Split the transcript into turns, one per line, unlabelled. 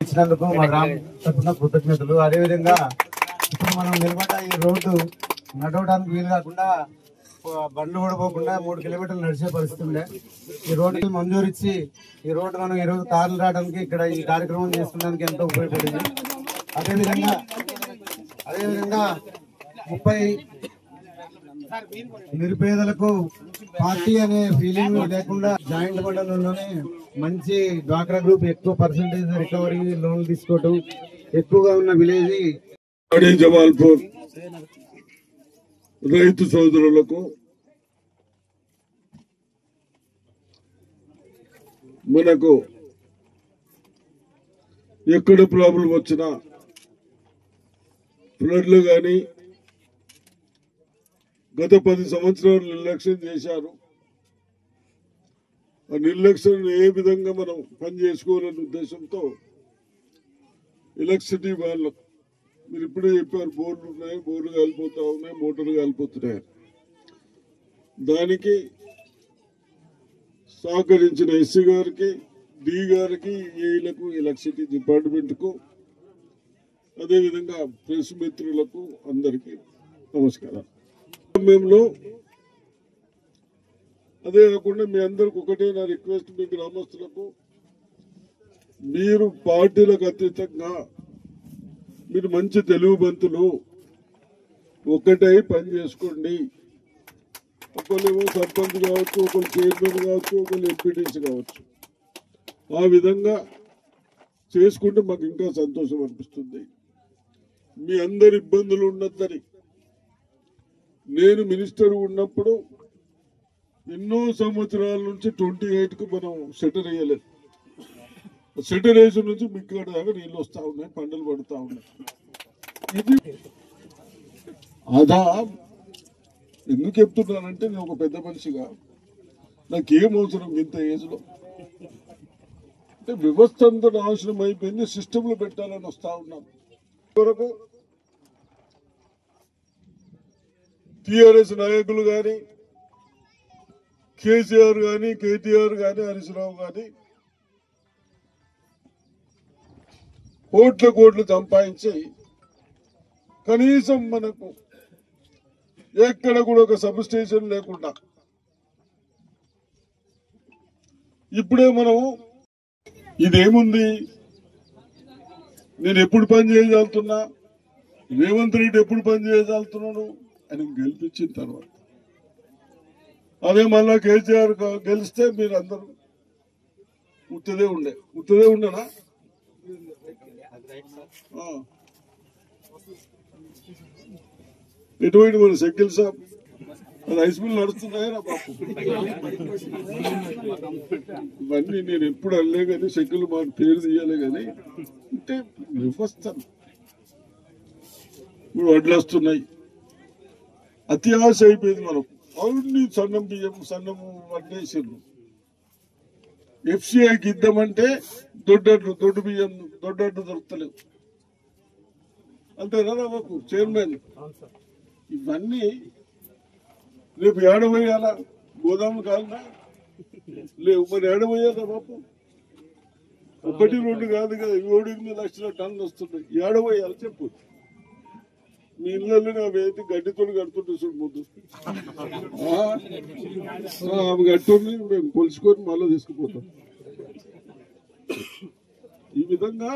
ఇచ్చినందుకు మా గ్రామం తరఫున కృతజ్ఞతలు. అదేవిధంగా ఇప్పుడు మనం నిలబడ్డ ఈ రోడ్డు నడవడానికి వీలు కాకుండా బండ్లు ఓడిపోకుండా 3 కిలోమీటర్లు నడిచే పరిస్థితి ఉండే. ఈ రోడ్డుకి మంజూరు ఇచ్చి ఈ రోడ్డు మనం ఈరోజు కార్లు రావడానికి ఇక్కడ ఈ కార్యక్రమం చేసుకోవడానికి ఎంతో ఉపయోగపడింది. అదేవిధంగా 30 నిరుపేదలకు పార్టీ అనే ఫీలింగ్ లేకుండా జాయింట్ మండలంలోనే మంచి డ్వాక్రా గ్రూప్ ఎక్కువ పర్సెంటేజ్ రికవరీ లోన్లు తీసుకోవటం ఎక్కువగా ఉన్న విలేజ్
జమాల్పూర్ రైతు సోదరులకు మనకు ఎక్కడ ప్రాబ్లం వచ్చినా ఫ్లడ్లు కానీ గత 10 సంవత్సరాలు నిర్లక్ష్యం చేశారు. ఆ నిర్లక్ష్యం ఏ విధంగా మనం పని చేసుకోవాలనే ఉద్దేశంతో ఎలక్ట్రిసిటీ వాళ్ళకు మీరు ఇప్పుడే చెప్పారు, బోర్లు ఉన్నాయి, బోర్లు కాలిపోతా ఉన్నాయి, మోటార్లు కాలిపోతున్నాయి. దానికి సహకరించిన ఎస్సీ గారికి, డి గారికి, ఏఈలకు, ఎలక్ట్రిసిటీ డిపార్ట్మెంట్కు, అదేవిధంగా ప్రెస్ మిత్రులకు అందరికీ నమస్కారం. సమయంలో అదే కాకుండా మీ అందరికి ఒకటే నా రిక్వెస్ట్, మీ గ్రామస్తులకు మీరు పార్టీలకు అతీతంగా మీరు మంచి తెలుగు బంతులు ఒక్కటై పని చేసుకోండి. ఒకళ్ళు సర్పంచ్ కావచ్చు, ఒకళ్ళు చైర్మన్ కావచ్చు, ఒకళ్ళు ఎంపీటీసీ కావచ్చు. ఆ విధంగా చేసుకుంటే మాకు ఇంకా సంతోషం అనిపిస్తుంది. మీ అందరి ఇబ్బందులు ఉన్నదని నేను మినిస్టర్ ఉన్నప్పుడు ఎన్నో సంవత్సరాల నుంచి 28కు మనం షట్టర్ వేయలేదు. షట్టర్ వేసిన నుంచి మిక్కడ దాకా నీళ్ళు వస్తా ఉన్నాయి, పంటలు పడుతూ ఉన్నాయి. ఇది అదా ఎందుకు చెప్తున్నానంటే, నేను ఒక పెద్ద మనిషిగా నాకేం అవసరం ఇంత ఏజ్లో అంటే వ్యవస్థ అంతా నాశనం అయిపోయింది, సిస్టంలో పెట్టాలని వస్తా ఉన్నాం. వరకు టిఆర్ఎస్ నాయకులు కానీ, కేసీఆర్ కానీ, కేటీఆర్ కానీ, హరీష్ రావు కానీ కోట్లు సంపాదించి కనీసం మనకు ఎక్కడ కూడా ఒక సబ్ స్టేషన్ లేకుండా ఇప్పుడే మనం ఇదేముంది, నేను ఎప్పుడు పని చేయగలుగుతున్నా, రేవంత్ రెడ్డి ఎప్పుడు పని చేయగలుగుతున్నాడు అని గెలిపించిన తర్వాత అదే మళ్ళా కేసీఆర్ గెలిస్తే మీరు అందరూ ఉత్తదే ఉండనా? ఎటువంటి మన సైకిల్ షాప్ రైస్ మిల్ నడుస్తున్నాయా బాపు? ఇవన్నీ నేను ఎప్పుడు అనలే కానీ, సైకిల్ మా పేరు తీయాలి కానీ, అంటే వ్యవస్థ ఇప్పుడు వడ్లు వస్తున్నాయి, అతి ఆశ అయిపోయింది మనకు. అవును, సన్నం బియ్యం, సన్నము వడ్లేసారు. ఎఫ్సిఐకి ఇద్దామంటే దొడ్డు బియ్యం దొరకలేవు. అంతేనా బాబు చైర్మన్? ఇవన్నీ రేపు ఏడబోయాలా? గోదాము కాలనా లేవు, మరి ఏడబోయాలా బాబు? 1-2 కాదు కదా, 7-8 లక్షల టన్నులు వస్తున్నాయి. ఏడబోయాలి చెప్పు. మీ ఇళ్ళలో అవేంటి గడ్డితో కడుతుంటే చూడు ముందు, ఆమె కట్టుని మేము కొలుచుకొని మళ్ళీ తీసుకుపోతాం. ఈ విధంగా